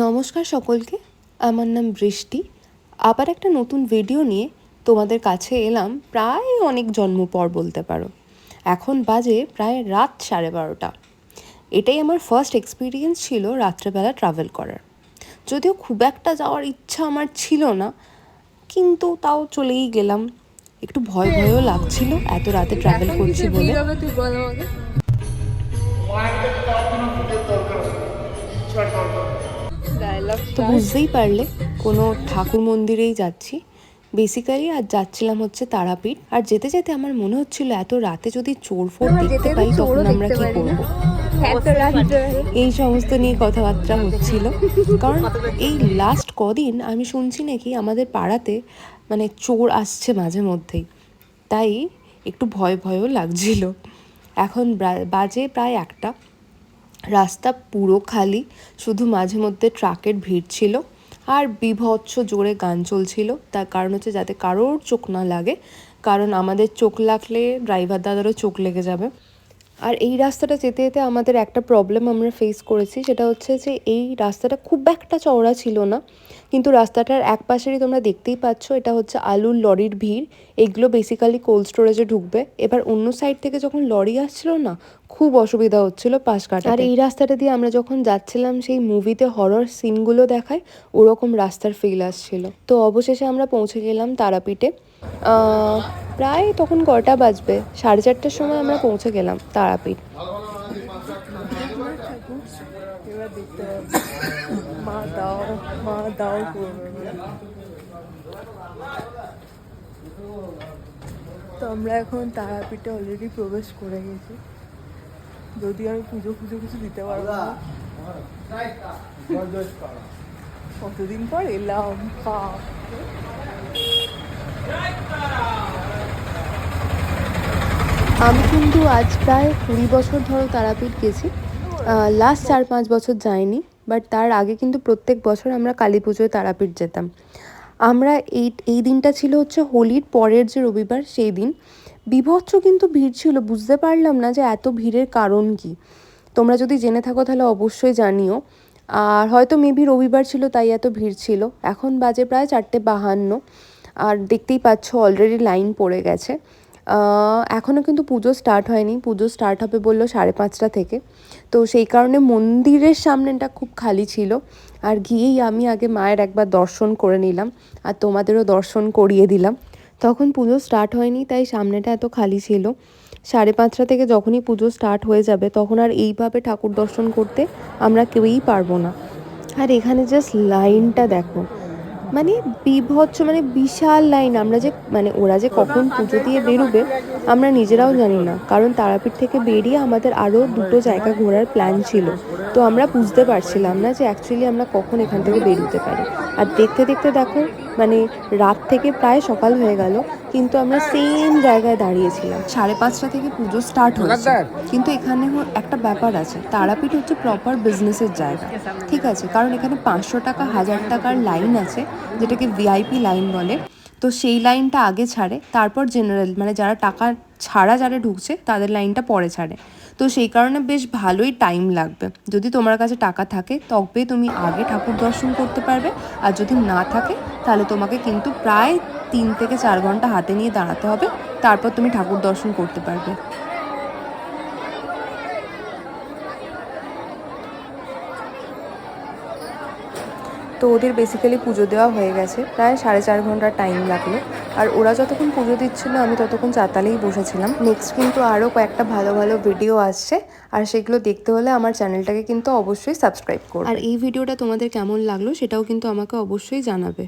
নমস্কার সকলকে, আমার নাম বৃষ্টি। আবার একটা নতুন ভিডিও নিয়ে তোমাদের কাছে এলাম। প্রায় অনেক জন্ম পর বলতে পারো। এখন বাজে প্রায় রাত 12:30। এটাই আমার ফার্স্ট এক্সপিরিয়েন্স ছিল রাত্রেবেলা ট্রাভেল করার। যদিও খুব একটা যাওয়ার ইচ্ছা আমার ছিল না, কিন্তু তাও চলেই গেলাম। একটু ভয় ভয়ও লাগছিল এত রাতে ট্রাভেল করছি বলে। তো বুঝতেই পারলে কোনো ঠাকুর মন্দিরেই যাচ্ছি বেসিক্যালি। আর যাচ্ছিলাম হচ্ছে তারাপীঠ। আর যেতে যেতে আমার মনে হচ্ছিল এত রাতে যদি চোর ফোর দেখতে পাই তখন আমরা কি করব, এই সমস্ত নিয়ে কথাবার্তা হচ্ছিল। কারণ এই লাস্ট কদিন আমি শুনছি নাকি আমাদের পাড়াতে মানে চোর আসছে মাঝে মধ্যেই, তাই একটু ভয় ভয়ও লাগছিল। এখন বাজে প্রায় 1টা। রাস্তা পুরো খালি, শুধু মাঝে মধ্যে ট্রাকের ভিড় ছিল আর বীভৎস জোরে গান চলছিল। তার কারণ হচ্ছে যাতে কারোর চোখ না লাগে, কারণ আমাদের চোখ লাগলে ড্রাইভার দাদারও চোখ লেগে যাবে। আর এই রাস্তাটা যেতে যেতে আমাদের একটা প্রবলেম আমরা ফেস করেছি, সেটা হচ্ছে যে এই রাস্তাটা খুব একটা চওড়া ছিল না, কিন্তু রাস্তাটার এক পাশেরই তোমরা দেখতেই পাচ্ছ এটা হচ্ছে আলুর লরির ভিড়। এগুলো বেসিক্যালি কোল্ড স্টোরেজে ঢুকবে। এবার অন্য সাইড থেকে যখন লরি আসছিল না, খুব অসুবিধা হচ্ছিল পাশ কাটাতে। আর এই রাস্তাটা দিয়ে আমরা যখন যাচ্ছিলাম সেই মুভিতে হরর সিনগুলো দেখায় ওরকম রাস্তার ফিল আসছিল। তো অবশেষে আমরা পৌঁছে গেলাম তারাপীঠে। প্রায় তখন কটা বাজবে, 4:30টার সময় আমরা পৌঁছে গেলাম তারাপীঠ। তো আমরা এখন তারাপীঠে অলরেডি প্রবেশ করে গেছি, যদিও আমি পুজো কিছু দিতে পারবো না। কতদিন পর এলাম। আমি কিন্তু আজ প্রায় 20 বছর ধরে তারাপীঠ গেছি। লাস্ট 4-5 বছর যাইনি, বাট তার আগে কিন্তু প্রত্যেক বছর আমরা কালী পুজোয় তারাপীঠ যেতাম। আমরা এই দিনটা ছিল হচ্ছে হোলির পরের যে রবিবার, সেই দিন বীভৎস কিন্তু ভিড় ছিল। বুঝতে পারলাম না যে এত ভিড়ের কারণ কি। তোমরা যদি জেনে থাকো তাহলে অবশ্যই জানিও। আর হয়তো মেবি রবিবার ছিল তাই এত ভিড় ছিল। এখন বাজে প্রায় 4:52, আর দেখতেই পাচ্ছ অলরেডি লাইন পড়ে গেছে। এখনও কিন্তু পুজো স্টার্ট হয়নি। পুজো স্টার্ট হবে বললো 5:30 থেকে। তো সেই কারণে মন্দিরের সামনেটা খুব খালি ছিল। আর গিয়েই আমি আগে মায়ের একবার দর্শন করে নিলাম, আর তোমাদেরও দর্শন করিয়ে দিলাম। তখন পুজো স্টার্ট হয়নি তাই সামনেটা এত খালি ছিল। 5:30 থেকে যখনই পুজো স্টার্ট হয়ে যাবে তখন আর এইভাবে ঠাকুর দর্শন করতে আমরা কেউই পারবো না। আর এখানে জাস্ট লাইনটা দেখো, মানে বীভৎস, মানে বিশাল লাইন। আমরা যে মানে ওরা যে কখন পুজো দিয়ে বেরোবে আমরা নিজেরাও জানি না, কারণ তারাপীঠ থেকে বেরিয়ে আমাদের আরও 2টো জায়গা ঘোরার প্ল্যান ছিল। তো আমরা বুঝতে পারছিলাম না যে অ্যাকচুয়ালি আমরা কখন এখান থেকে বেরোতে পারি। আর দেখতে দেখতে দেখো মানে রাত থেকে প্রায় সকাল হয়ে গেল, কিন্তু আমরা সেম জায়গায় দাঁড়িয়েছিলাম। 5:30 থেকে পুজো স্টার্ট হয়েছে, কিন্তু এখানে একটা ব্যাপার আছে। তারাপীঠ হচ্ছে প্রপার বিজনেসের জায়গা, ঠিক আছে? কারণ এখানে 500 টাকা 1000 টাকার লাইন আছে, যেটাকে ভিআইপি লাইন বলে। তো সেই লাইনটা আগে ছাড়ে, তারপর জেনারেল মানে যারা টাকা ছাড়া যারা ঢুকছে তাদের লাইনটা পরে ছাড়ে। তো সেই কারণে বেশ ভালোই টাইম লাগবে। যদি তোমার কাছে টাকা থাকে তবে তুমি আগে ঠাকুর দর্শন করতে পারবে, আর যদি না থাকে তাহলে তোমাকে কিন্তু প্রায় 3 থেকে 4 ঘন্টা হাতে নিয়ে দাঁড়াতে হবে, তারপর তুমি ঠাকুর দর্শন করতে পারবে। তো ওদের বেসিক্যালি পুজো দেওয়া হয়ে গেছে, প্রায় 4.5 ঘন্টা টাইম লাগলো। আর ওরা যতক্ষণ পুজো দিচ্ছিলো আমি ততক্ষণ চাতালেই বসেছিলাম। নেক্সট কিন্তু আরও কয়েকটা ভালো ভালো ভিডিও আসছে, আর সেগুলো দেখতে হলে আমার চ্যানেলটাকে কিন্তু অবশ্যই সাবস্ক্রাইব করবে। আর এই ভিডিওটা তোমাদের কেমন লাগলো সেটাও কিন্তু আমাকে অবশ্যই জানাবে।